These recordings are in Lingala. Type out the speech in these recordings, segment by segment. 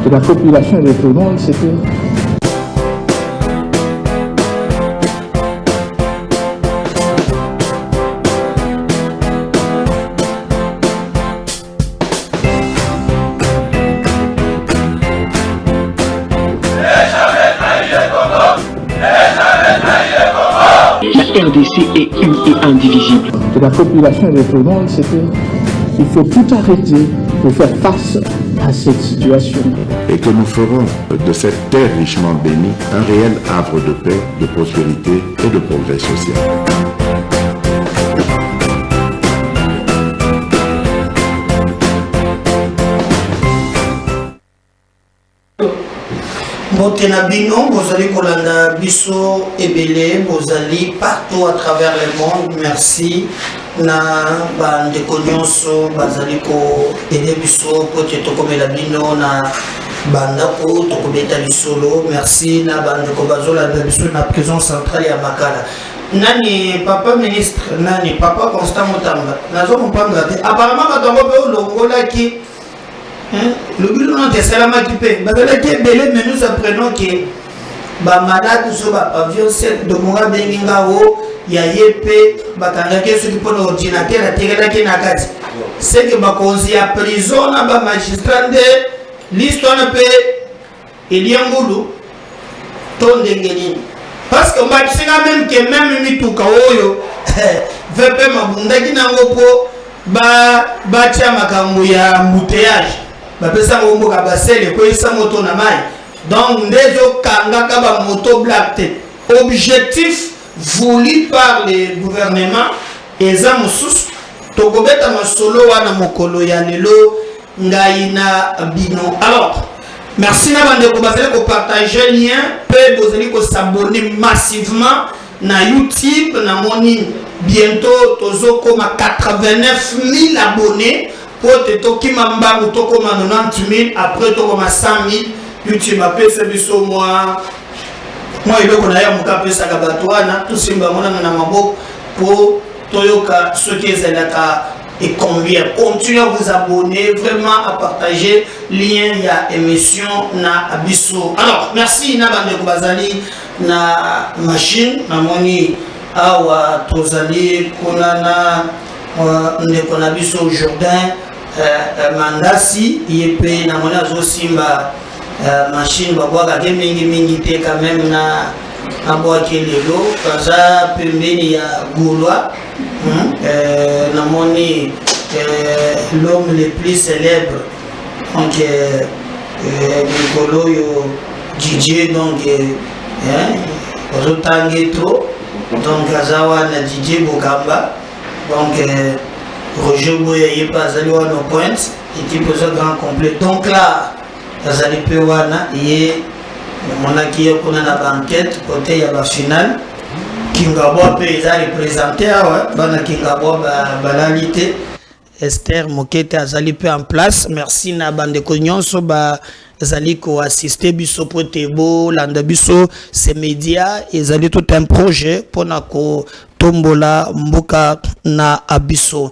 de la population et de tout le monde, c'est que La RDC est une et indivisible. de la population et de tout le monde, c'est qu'il faut tout arrêter pour faire face à cette situation. Et que nous ferons de cette terre richement bénie un réel havre de paix, de prospérité et de progrès social. Botenabino, Bozali Kolanda, Bisso, Ebele, Bozali, partout à travers le monde. Merci. Na bande konyonso bazali ko aider biso ko te tokomela bino na banda ko tokobeta lisolo. Merci na bande ko bazola biso na prison centrale ya Makala. Nani papa ministre, nani papa Constant Mutamba. Nazo comprendre te. Apparemment batongo pe longola ki le bilan non c'est la maquipé. Bazala ki belé mais nous apprenons que ba malade so ba avion 7 de Moura Bengingao ya yepe bakangaki soki pour l'ordinateur atekelaki na kati c'est que bakonzi ya prison na ba magistrat nde l'histoire na pe eliangulu to ndenge nini parce que bakisinga même que même mituka oyo vepe mabundaki nango po batia makambo ya mbouteillage bapesa ngo mboka basele koyisa moto na mai donc ndezo kangaka ba moto black te objectif voulu par le gouvernement et ça moussous tokobeta masolo wana mokolo ya lelo ngai na bino. Alors merci na bande ko bazali ko partager lien pe bozali ko s'abonner massivement na YouTube na moni bientôt tozo koma 89 000 abonnés pour te tokima mbangu tokoma 90 000 après tokoma 100 000 YouTube appelle ce biso moi il est qu'on a eu un cas plus à Gabatouana, tout simba mona na maboko pour toyoka ce qui est là et combien. Continuez à vous abonner, vraiment à partager lien il y a émission na abisso. Alors merci na bande ko bazali na machine na moni awa tozali konana ndeko na biso Jourdain Mandasi yepe na mona zo simba machine babwaga ke mingi te quand même na boaki lelo kaza pembeni ya Gaulois namoni l'homme le plus célèbre donc Nicolo yo DJ donc ozotange trop donc kazawa na DJ Bokamba donc Roger Boya yepa azali wana point équipe zo grand complet donc là Azali Pewana et monaki kuna na banquette côté ya la finale Kingabo pe za représenté bana Kingabo banalité Esther Mokete azali pe en place. Merci na bande ko nyonso ba azali ko assister biso potebo landa biso ces médias ezali tout un projet pona ko tombola mboka na abiso.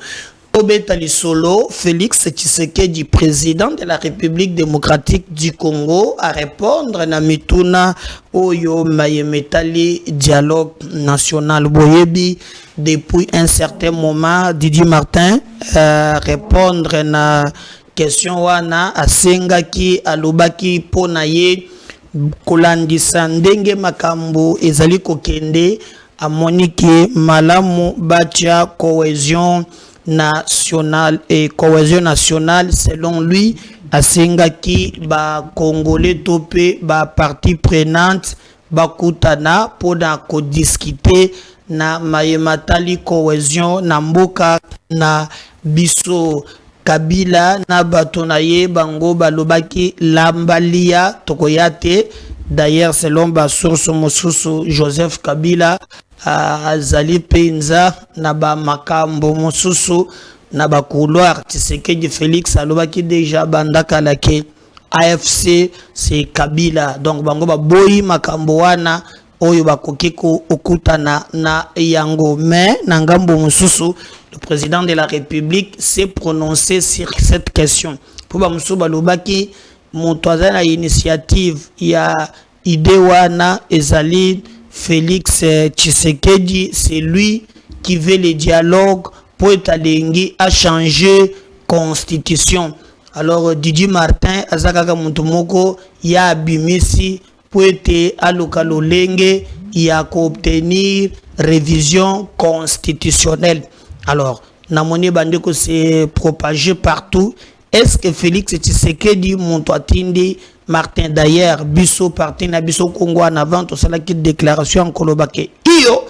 Obetali Solo, Félix Tshisekedi, président de la République démocratique du Congo, à répondre na mituna oyo mayemetali dialogue national boyebi depuis un certain moment. Didier Martin répondre na question wana asengaki alobaki ponaye kolandisa ndenge makambo ezali kokende amoniki malamu batia cohésion nationale et cohésion nationale selon lui asengaki ba congolais topé ba partie prenante bakutana pona ko discuter na mayematali cohésion na mboka na biso. Kabila na batonaye bango balobaki lambalia tokoyate. D'ailleurs selon ba source mosusu Joseph Kabila azali penza na ba makambo mosusu na ba couloir Tshisekedi Félix alobaki déjà bandaka lake AFC c'est Kabila donc bango ba boyi makambo wana oyo bakoki ko okutana na yango. Mais na ngambo mosusu le président de la République s'est prononcé sur cette question pour ba musu balobaki Montouazana initiative ya Idewana Ezali Félix Tshisekedi, c'est lui qui veut le dialogue pour Etalengi à changer constitution. Alors Didier Martin azakaka mutumoko ya bimisi pour être à lokalolenge ya obtenir révision constitutionnelle. Alors namoni bandeko c'est propagé partout. Est-ce que Félix Tshisekedi Montouatindi Martin d'ailleurs biso parti na biso Congo en avant to sala ki déclaration en kolobake iyo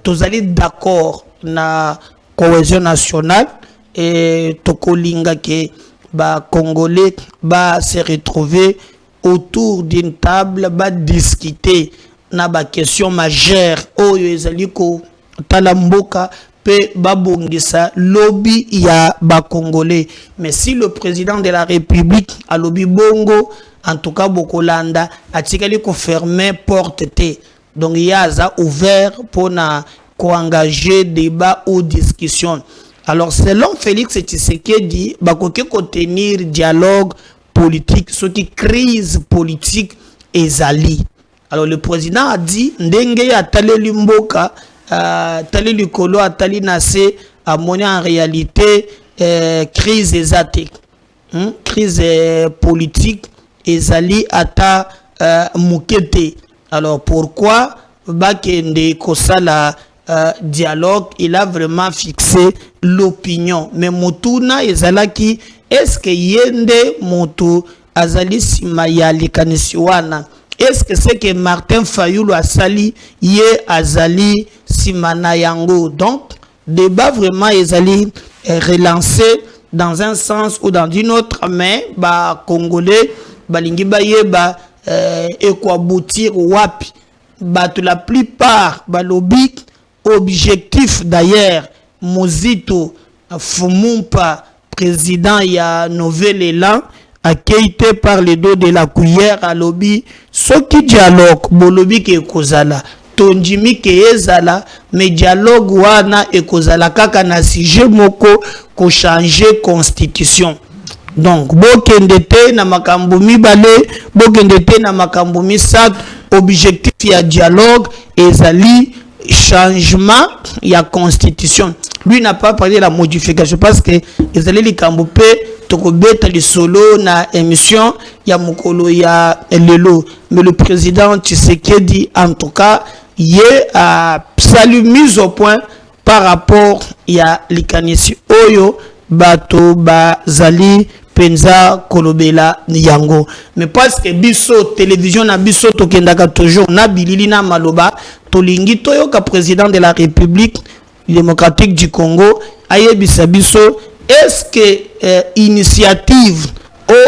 tozali d'accord na cohésion nationale et tokolinga ke ba Congolais ba se retrouver autour d'une table ba discuter na ba question majeure oyo ezali ko talamboka pe babongisa lobby ya ba Congolais. Mais si le président de la République a lobby bongo, en tout cas Bokolanda a tikali ko fermer porte té. Donc il y a ouvert pour na ko engager débat ou discussion. Alors selon Félix Tshisekedi, bakoke ko tenir dialogue politique, ce qui crise politique ezali. Alors le président a dit ndenge ya taleli mboka tali likolo atali nase a moni en réalité crise exatique, crise politique ezali ata mukete. Alors pourquoi bakende kosala dialogue? Il a vraiment fixé l'opinion. Mais mutuna ezalaki est-ce que yende moto azali sima ya likanisiwana? Est-ce que c'est que Martin Fayulu a sali ye azali simana yango? Donc débat vraiment ezali relancé dans un sens ou dans une autre, mais ba Congolais balingi ba yeba ekwa wapi batu la plupart ba lobby objectif d'ailleurs Mozito Fumumpa président ya Nouvel Élan accueilli par les dos de la cuillère à lobby ce qui dialogue bolobi ke kozala tonjimi ke ezala mais dialogue wana ekozala kaka na sujet moko ko changer constitution. Donc bokende te na makambo mibale bokende te na makambo misato, objectif ya dialogue ezali changement ya constitution. Lui n'a pas parlé de la modification parce que ezali likambo pe tokobeta li solo na émission ya mukolo ya lelo. Mais le président Tshisekedi en tout cas y a salut mise au point par rapport ya likanisi oyo bato bazali penza kolobela yango. Mais parce que biso télévision na biso tokendaka toujours na bilili na maloba tolingi toyoka président de la République démocratique du Congo ayebisa biso est-ce que initiative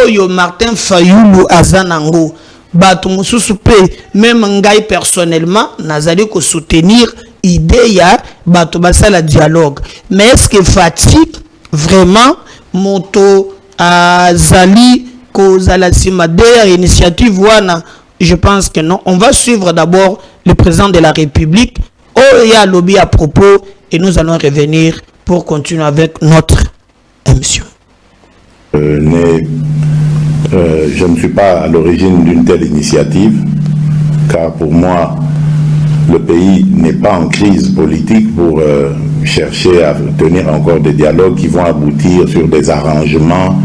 oyo Martin Fayulu azanango bato mususu pe même ngai personnellement nazali ko soutenir idée ya bato basala dialogue. Mais est-ce que fatigue vraiment moto azali ko zala simade initiative wana? Je pense que non. On va suivre d'abord le président de la République oya lobby à propos et nous allons revenir pour continuer avec notre émission. Je ne suis pas à l'origine d'une telle initiative, car pour moi, le pays n'est pas en crise politique pour chercher à tenir encore des dialogues qui vont aboutir sur des arrangements,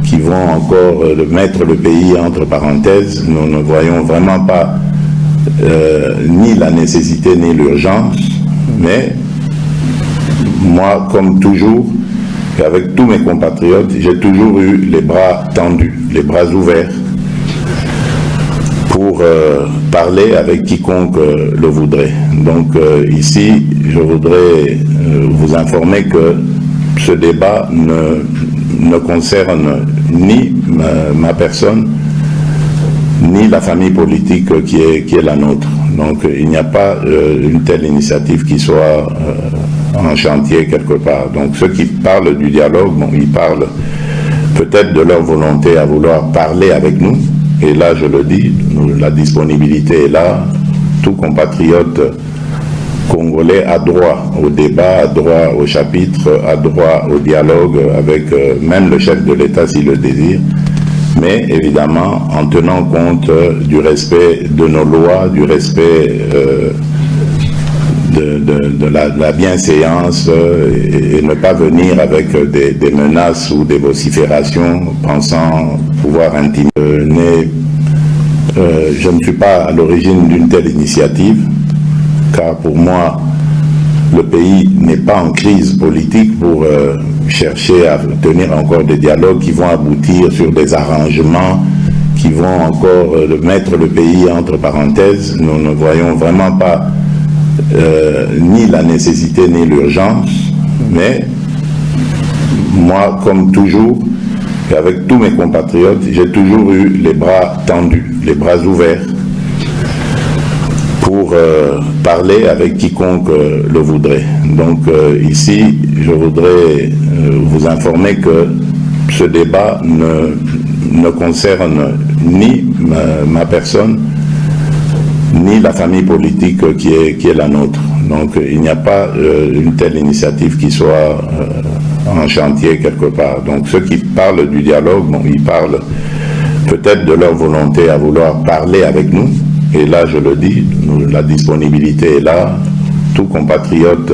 qui vont encore mettre le pays entre parenthèses. Nous ne voyons vraiment pas ni la nécessité ni l'urgence, mais moi, comme toujours, et avec tous mes compatriotes, j'ai toujours eu les bras tendus, les bras ouverts pour parler avec quiconque le voudrait. Donc ici, je voudrais vous informer que ce débat ne concerne ni ma personne, ni la famille politique qui est la nôtre. Donc il n'y a pas une telle initiative qui soit en chantier quelque part. Donc ceux qui parlent du dialogue, bon, ils parlent peut-être de leur volonté à vouloir parler avec nous. Et là, je le dis, la disponibilité est là. Tout compatriote congolais a droit au débat, a droit au chapitre, a droit au dialogue avec même le chef de l'État s'il le désire. mais évidemment en tenant compte du respect de nos lois, du respect de la bienséance et ne pas venir avec des menaces ou des vociférations pensant pouvoir intimider. Je ne suis pas à l'origine d'une telle initiative, car pour moi, le pays n'est pas en crise politique pour chercher à tenir encore des dialogues qui vont aboutir sur des arrangements qui vont encore mettre le pays entre parenthèses. Nous ne voyons vraiment pas ni la nécessité ni l'urgence, mais moi, comme toujours, et avec tous mes compatriotes, j'ai toujours eu les bras tendus, les bras ouverts pour parler avec quiconque le voudrait. Donc ici, je voudrais vous informer que ce débat ne concerne ni ma personne, ni la famille politique qui est la nôtre. Donc il n'y a pas une telle initiative qui soit en chantier quelque part. Donc ceux qui parlent du dialogue, bon, ils parlent peut-être de leur volonté à vouloir parler avec nous. Et là, je le dis, la disponibilité est là. Tout compatriote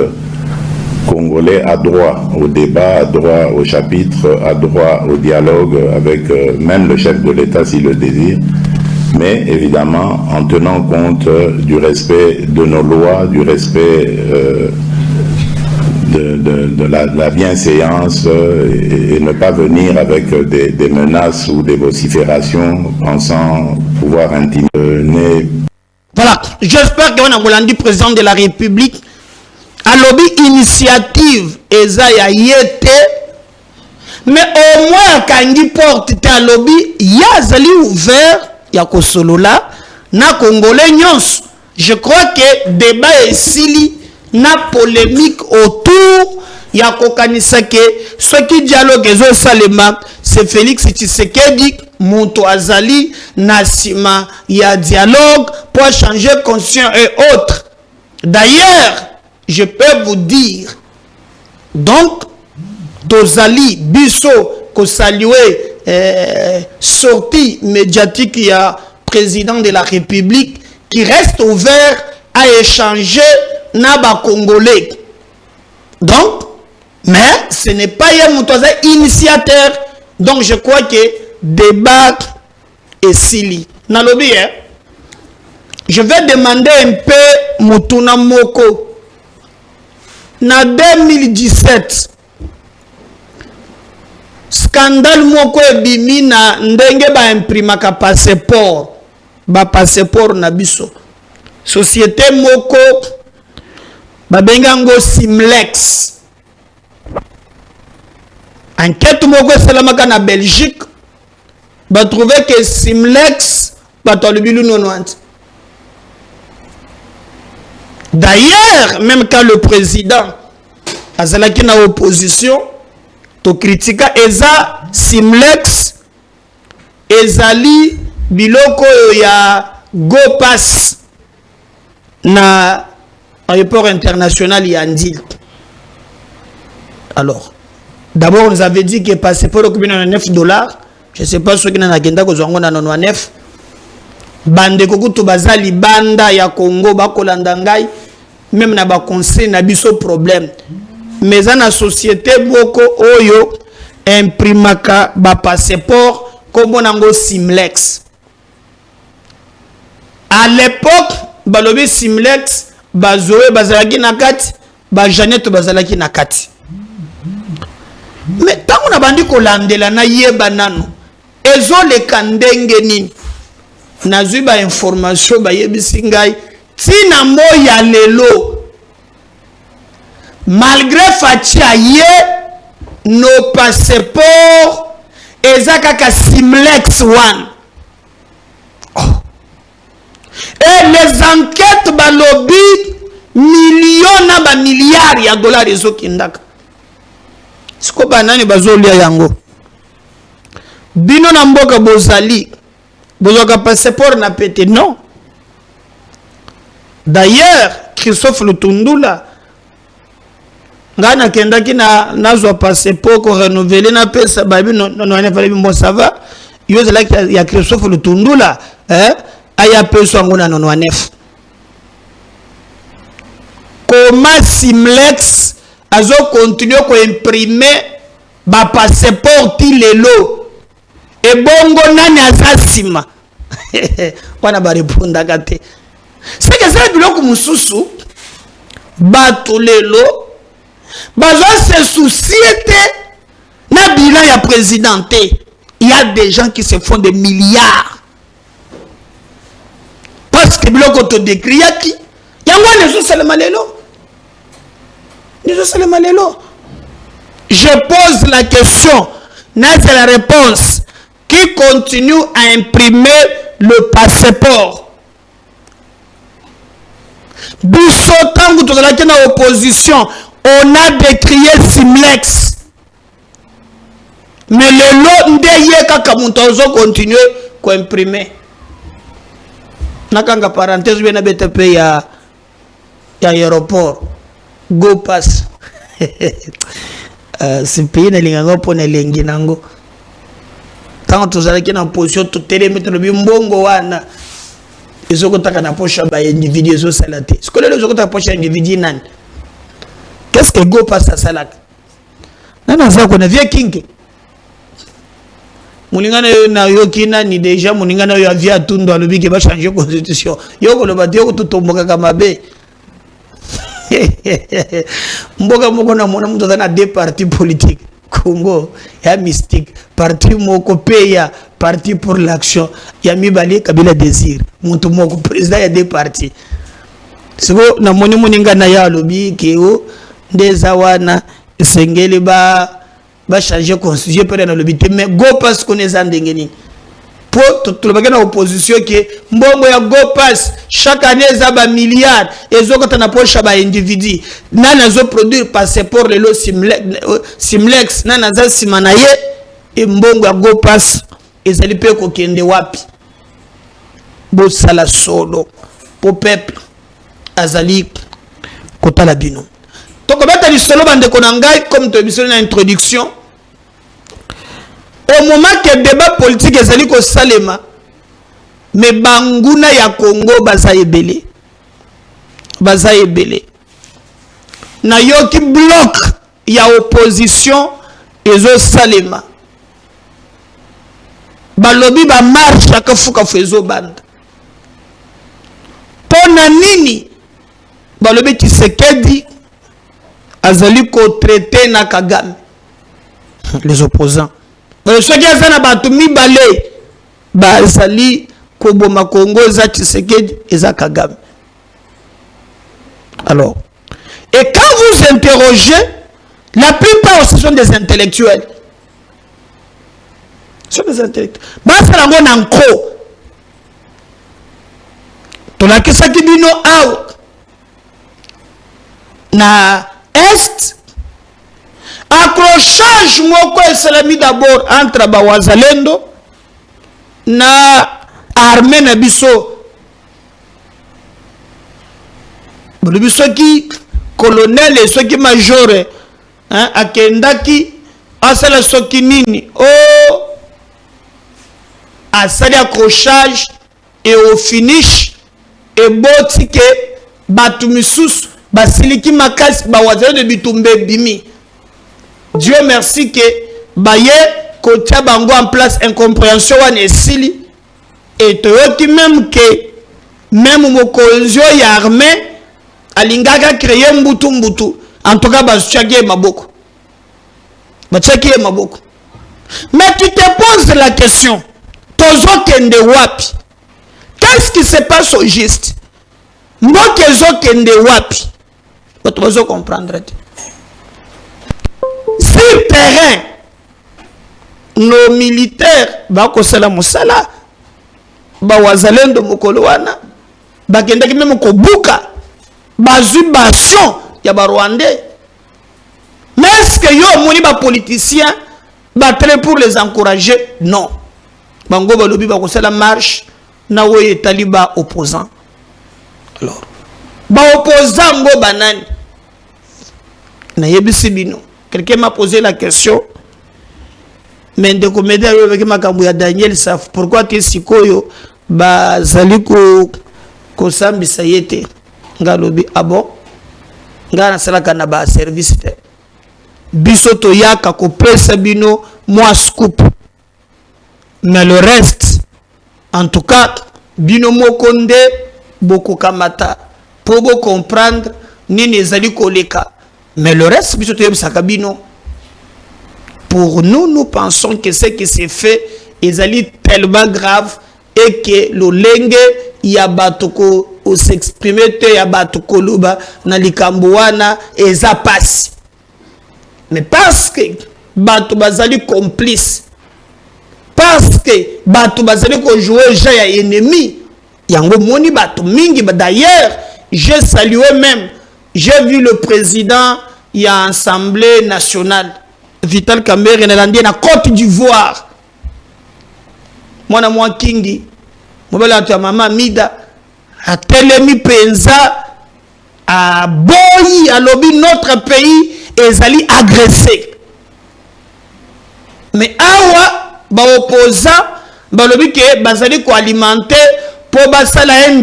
congolais a droit au débat, a droit au chapitre, a droit au dialogue avec même le chef de l'État s'il le désire. Mais évidemment, en tenant compte du respect de nos lois, du respect de la bienséance et ne pas venir avec des menaces ou des vociférations pensant pouvoir intimider. Voilà, j'espère qu'on a volandi président de la République à lobby initiative Ezaya Yete, mais au moins Kangi porte à lobby Yazali ouvert Yako Solola na Congolais nyons. Je crois que débat est sili na polémique autour Yako Kanisake ce qui dialogue ezo salema c'est Félix Tshisekedi Monto Azali Nasima ya dialogue pour changer conscient et autres. D'ailleurs, je peux vous dire donc Dozali Bisso ko saluer sortie médiatique, il y a président de la République qui reste ouvert à échanger n'aba Congolais. Donc, mais ce n'est pas un initiateur. Donc, je crois que débat est sili. Nalobi, je vais demander un peu Mutuna Moko. Na 2017, scandale moko ebimi na ndenge ba imprimaka passeport na biso société moko babengango Simlex. Enquête moko esalamaka na Belgique ba trouvé que Simlex batolubilu 90. D'ailleurs, même quand le président azalaki na opposition to critica eza Simlex ezali biloko ya go pass na aéroport international Yandil. Alors, d'abord on nous avait dit que passeport au $9. Je ne sais pas ce qui n'a agenda ko zongo na 99. Bande kokuto bazali banda ya Congo bakolanda ngai même na ba conseil na biso problème. Mais dans la société boko oyo imprimaka ba passeport comme bonango Simlex. À l'époque balobi Simlex bazoé bazalaki nakati ba Janette bazalaki nakati. Mais tant on a bandi ko landela na yeba nanu ezo le kandenge nini nazui ba information ba yebisi ngai tina moya lelo. Malgré Fatia nos passeports ezakaka Simlex one. Oh. Et les enquêtes balobi millions na ba milliards ya dollars ezo kindaka. Siko banani bazolia yango. Bino na mboka bozali bozoka passeport na pété non. D'ailleurs, Christophe Lutundula ngana kenda ki na nazwa passeport ko renouveler na pesa babi non bon ça va yo zela ya Christophe Lutundula aya peso ngona 99. Comment Simlex azo continuer ko imprimer ba passeport ti lelo e bongo nani asasima wana ba répondre kate c'est que ça biloko mususu bato lelo bazo se soucier na bilan ya présidenté. Il y a des gens qui se font des milliards parce que biloko to décrit qui yango nezo seulement lelo. Je pose la question, n'est-ce la réponse? Qui continue à imprimer le passeport? Bissotangu dans la opposition, on a décrié Simlex. Mais le lot ndeye kakamuntozo continue à imprimer. Nakanga parenthèse bien BTP ya aéroport. Go pass. C'est pays na lingango pona lengi nango. Tant tozala ki na position to telemettre le mbongo wana. Ezoko taka na poche ba individu ezo salate. Ce que les ezoko taka poche individu nani. Qu'est-ce que go pass à salak? Nana za ko na vie kinke. Mulingana na yo kina ni déjà mulingana yo avia tundo alobi ke ba changer constitution. Yo ko lo ba dio ko tutomboka kama be. Mboka moko na mona mtu na deux partis politiques Congo ya mystique parti moko peya parti pour l'action ya mibali Kabila désir mtu moko président ya deux partis siko na moni moninga na ya lobi keo ndeza wana sengeli ba changer constitution pere na lobi te mais go pass connaissant ndengeni tout le monde en opposition qui mbongo ya go pass chaque année za ba milliards ezoko na poche ba individu nana zo produire passeport le Simlex nana za simanaye e mbongo ya go pass ezali pe ko kende wapi bo sala solo po peuple azali kotala bino to ko beta li solo bande ko ngai comme to biso na introduction. Au moment que le débat politique est allé au Salema, mais Banguna ya Congo baza ebele. Na yo ki bloc ya opposition ezo Salema. Balobi ba marche akafuka fezo banda. Pona nini balobi Tshisekedi azali ko traiter na Kagame. Les opposants. Ceux qui ont battu Mibale, Bazali, Koboma Congo, Tshisekedi et Kagame. Alors, et quand vous interrogez, la plupart ce sont des intellectuels. Ce sont des intellectuels. Basa la nanko. Tona kisa kibino out. Na est. Accrochage moko esalami d'abord entre Bawazalendo na armée na biso. Biso ki colonel et soki major akendaki asala soki nini asali accrochage et au finish et boti ke batu misusu basiliki makasi Bawazalendo de bitumbe bimi. Dieu merci que baye kotia bango en place incompréhension wan esili et toyoti même que même mokonzi ya armée alingaka créer mbutu en tout cas bachaki maboko mais tu te poses la question tozo kende wapi qu'est-ce qui se passe au juste mboka zo kende wapi tu comprendre. Sur terrain, nos militaires, bakosala musala, Bawazalendo mokolo wana, bakendaki même ko buka, bazubation ya ba Rwandais. Mais est-ce que yo moni ba politiciens battre pour les encourager? Non. Bango balobi bakosala marche na woye taliba opposant. Alors, ba opposant ngo banani. Na yebisi bino. Quelqu'un m'a posé la question. mais de comédie avec makambo ya Daniel Saf pourquoi te sikoyo ba zali ko sambisa yete ngalobi abo ngana salaka na ba service te biso to yaka ko pesa bino moi scoop mais le reste en tout cas bino mokonde beaucoup kamata pour vous comprendre nini ezali koleka mais le reste biso to yebisaka bino. Pour nous, nous pensons que ce qui s'est fait est tellement grave et que le lengue yabatoko ou s'exprimer te yabatoko luba na likambuana et ça passe. Mais parce que bato bazali complice, parce que bato bazali ko jouer jeu ya ennemi, yango moni bato mingi. D'ailleurs, j'ai salué même, j'ai vu le président ya Assemblée nationale. Vital Kamerhe Nélandais na Côte d'Ivoire. Mwana mwa kingi. Mobala tu mama Mida a telemi penza a boyi a lobby notre pays ezali agressé. Mais awa ba opposant ba lobby ke bazali ko alimenter pour basala un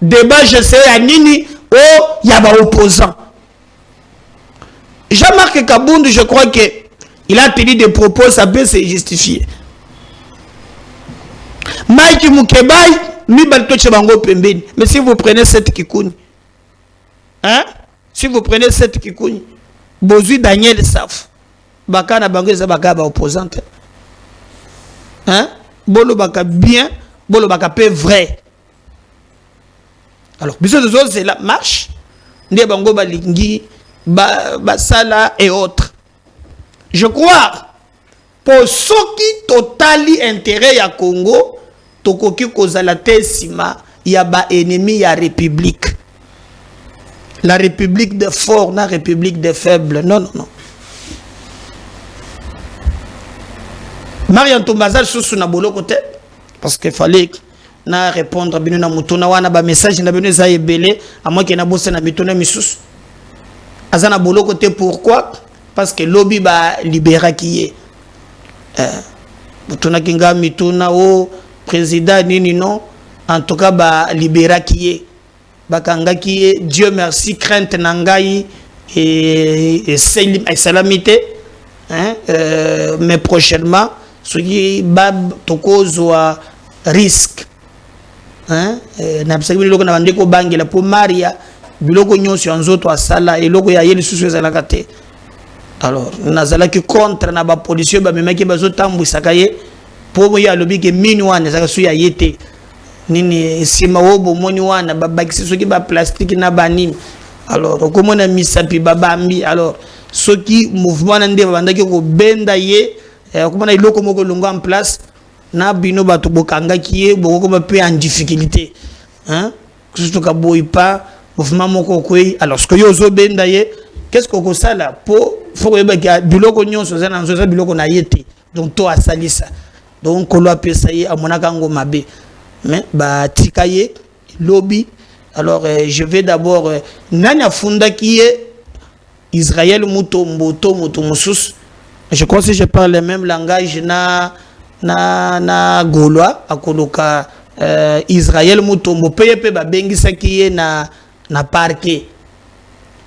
débat je sais ya nini o ya ba opposant. Jean-Marc Kabundu, je crois qu'il a tenu des propos, ça peut se justifier. Mike Mukebai, mais si vous prenez cette kikouni, hein? Si vous prenez cette kikouni, Bozui Daniel Saf, Bakana Bango Zabaka opposante. Hein? Bolo Baka bien, Bolo Baka peu vrai. Alors, bisous de autres, c'est la marche. Né Bango Balingi. Basala et autres. Je crois pour ceux qui totali intérêt à Congo, tokoki kozala tesima ya ba ennemi ya république. La république de fort, la république de faible. Non, non, non. Marian Tombazal sous na bolo côté parce qu'il fallait na répondre bino na mutuna wana ba message na bino za ebele à moi qui na bosse na mituna misus. Azana bolo côté pourquoi? Parce que lobby ba libéra qui est. Mutuna kinga mituna o président nini non en tout cas ba libéra qui est. Bakanga qui est Dieu merci crainte nangai et salamité hein mais prochainement ce qui bab tokozwa risque hein na bisaki loko na bandeko bangela pour Maria biloko nyonso ya nzoto asala eloko ya yeli susu ezala kate. Alors nazala ki contre na ba policier ba memaki bazotambwisaka ye po ya lobi ke mini wana zaka su ya yete nini sima wobo moni wana babakisi soki ba plastique na banini. Alors okomona misapi babambi. Alors soki mouvement na ndeba bandaki ko benda ye okomona iloko moko longo en place na bino bato bokanga kiye boko ba pe en difficulté hein surtout ka boipa mouvement moko koyi. Alors ce que yo zo benda ye qu'est-ce qu'on ça là pour faut que biloko nyonso za na nzoza biloko na yete donc to asalisa donc ko lo pesa ye amonaka ngo mabe mais ba tikaye lobby. Alors je vais d'abord nani afunda qui est Israël mutomboto mutomusus. Je crois que si je parle le même langage na gaulois akoloka Israël mutombo pepe ba bengisa qui est na parquet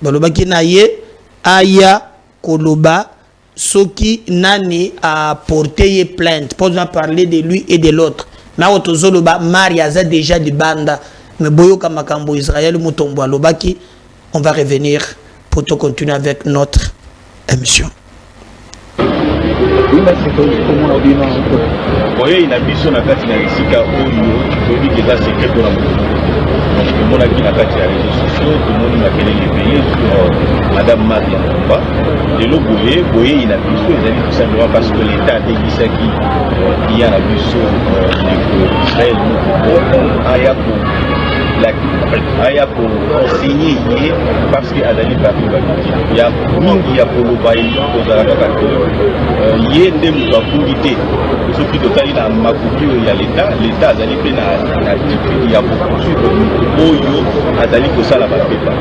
baloba ki na ye aya koloba soki nani a porté plainte pour parler de lui et de l'autre. Mais autozoloba Maria a déjà di banda mais boyoka makambo Israël mutombo alobaki. On va revenir pour te continuer avec notre émission. Voyez, il a mis son attaque dans les sika oyo, il dit que ça c'est quelque chose. Donc tout le monde a qui l'attaque sur les réseaux sociaux, tout le monde a appelé les pays sur Madame Maria Komba. Et le Boye, il a mis son, il a dit tout simplement parce que l'État a dit ça qui y a la mission d'Israël, Ayako. aya pour enseigner parce que azali partout il y a mingi ya koloba kozala kaka to ye nde moto afungi te soki totali na makoki oyo ya leta azali mpe na attitude ya kosuivre oyo azali kosala bapepa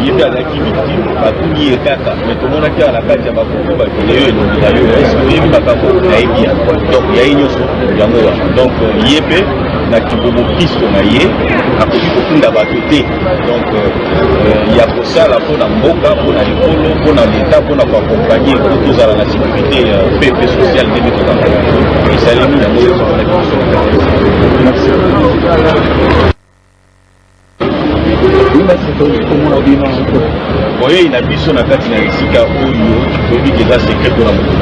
ye mpe azalaki victime bakungi ye kaka mais tomonaki na kati ya bakoki bakele oyo elongi na yo eske oyebi makambo nayebi ya donc yaye nyonso yango wana donc ye mpe na kibobo pisto na ye akoki kofunda bato te donc ya kosala mpona mboka mpona likolo mpona leta mpona koakompagne po tozala na sécurité pepe sociale nde tozala esalemi yango ezomonaki boyei na biso na kati na esika oyo toyebi eza secret mpona moto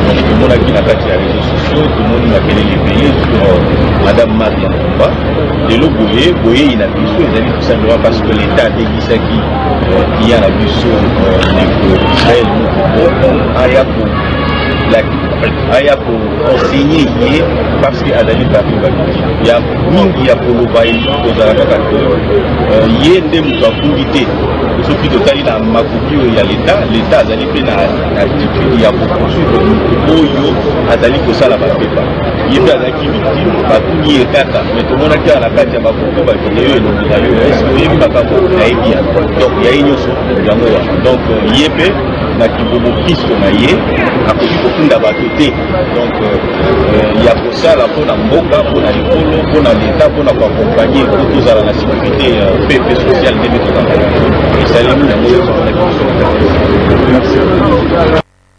donc tomonaki na kati ya réseaux sociaux tomoni makelele ebele sur madame Maria Nkumba lelo boyei na biso ezali tout simplement parce que l'état atekisaki iya na biso ndeko Israël moko aya pour enseigner ye parce que azali partout il y a mingi ya koloba kozala kaka to ye nde moto afungi te soki totali na makoki oyo ya leta azali mpe na attitude ya kosuivre oyo azali kosala bapepa ye mpe azalaki victime bakungi ye kaka mais tomonaki na kati ya bakoki bakele oyo elongi na yo eske oyebi makambo nayebi ya donc yaye nyonso yango wana donc ye mpe na kibobo pisto na ye akoki kofunda bato te donc ya kosala mpona mboka mpona likolo mpona leta mpona koakompagne po tozala na sécurité pepe sociale nde tozala esalemi yango ezomonaki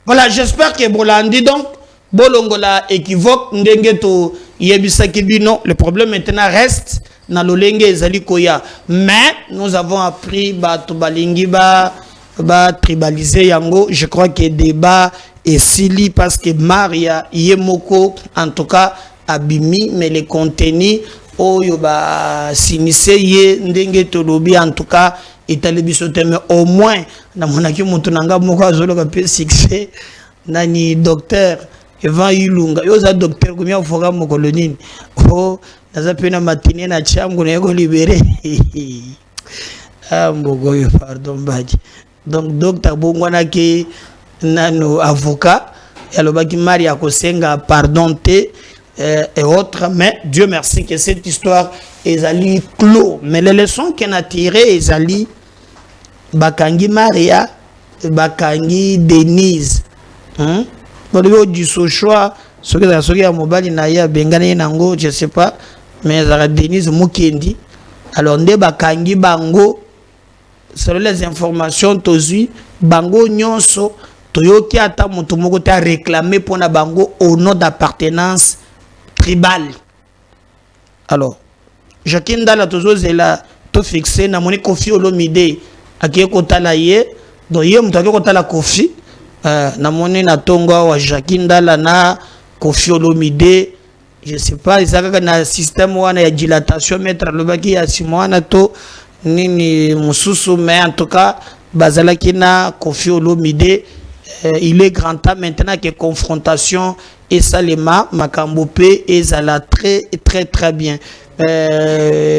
voilà, j'espère que Bolandi donc bolongola équivoque ndenge to yebisaki bino. Le problème maintenant reste na lolenge ezali koya, mais nous avons appris bato balingi ba tribaliser yango. Je crois que débat est sili parce que Maria Yemoko en tout cas abimi, mais les contenus oyo ba sinise ye ndenge to lobi en tout cas etali biso te, mais au moins na monaki mutu nanga moko azolo ka pe succès nani docteur Evan Ilunga yoza docteur kumia foka mokolo nini oh naza pena matine na changu na yeko libéré ah mbogo yo pardon baji. Donc docteur bongwana ke nano avocat yalobaki Maria kosenga pardon te et autres, mais Dieu merci que cette histoire est allée clos. Mais les leçons qu'on a tirées est allée bakangi Maria, bakangi Denise. Pour le du choix, ce que a mobile naya bengane nango, je sais pas, mais la Denise Mukendi. Alors nde bakangi bango, selon les informations tozi, bango nyonso toyoki ata mutu moko ta réclamer pour na bango au nom d'appartenance tribal. Alors, Jacques Ndala tozozela to fixé na moni Kofi Olomide akie kotala ye, donc ye mutu akie kotala Kofi na moni na tonga wa Jacques Ndala na Kofi Olomide, je sais pas isaka na système wana ya dilatation mettre lobaki ya simwana to nini mususu, mais en tout cas bazalaki na Kofi Olomide. Il est grand temps maintenant que confrontation et salema makambope et zala très bien.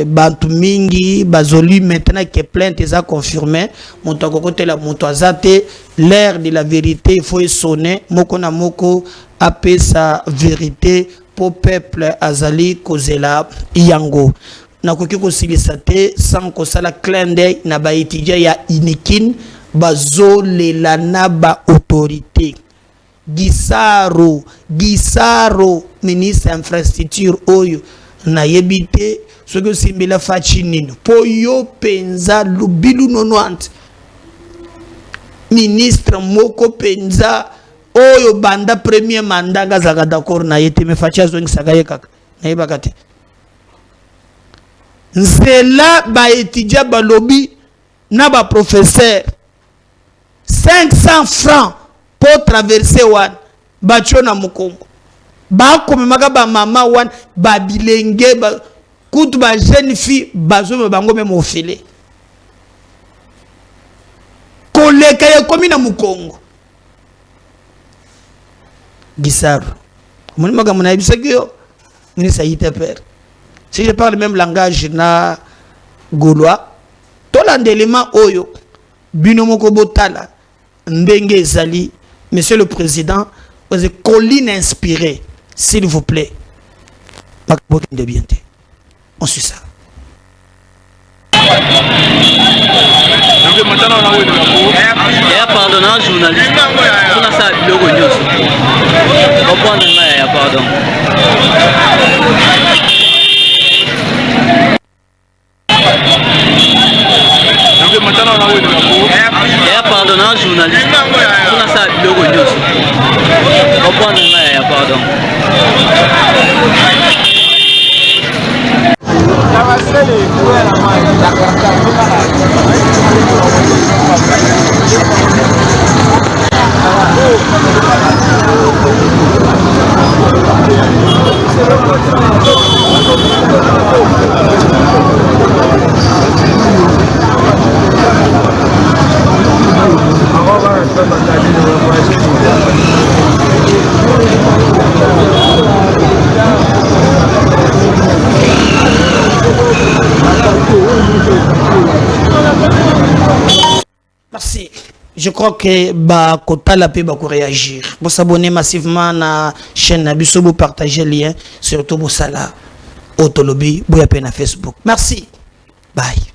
Bantu mingi bazoli maintenant que plainte est confirmée. Moto côté la moto azate l'heure de la vérité il faut sonner moko na moko apé sa vérité pour peuple azali kozela yango. Na koki ko silisate sans ko sala clin d'œil na ba étudiant ya inikin bazo lelana ba autorité. Gisaro ministre infrastructure oyo na yebite ce que simbela fachinino poyo penza lubilu 90 ministre moko penza oyo banda premier mandat gazaka d'accord na yete me facha zongi sagaye kaka na yebakate nzela ba étudiant ba lobby na ba professeur 500 francs pour traverser one bacho na mukongo ba komemaka ba mama one ba bilenge ba kutu ba jeune fille bazo bango même au filet koleka ya komi na mukongo Gisaro moni maga mona bisaki yo ni ça yite père si je parle le même langage na Gaulois, tolanda élément oyo, binomoko botala, ndenge ezali, monsieur le président, vous êtes colline inspirée, s'il vous plaît. On suit ça. Pardonnant journaliste, on a ça le gognos. Comprendre là, pardon. Pardonnant journaliste, on a ça le gognos. Comprendre là, pardon. Merci. Je crois que Kota la paix va réagir. Vous s'abonner massivement à la chaîne Nabiso, vous partagez le lien, surtout vous sala Autolobby, vous appelez na Facebook. Merci. Bye.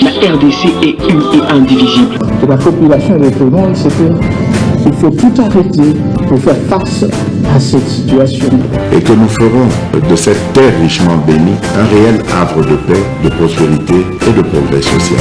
La RDC est une et indivisible. Et la population et le monde, c'est qu'il faut tout arrêter pour faire face à cette situation. Et que nous ferons de cette terre richement bénie un réel havre de paix, de prospérité et de progrès social.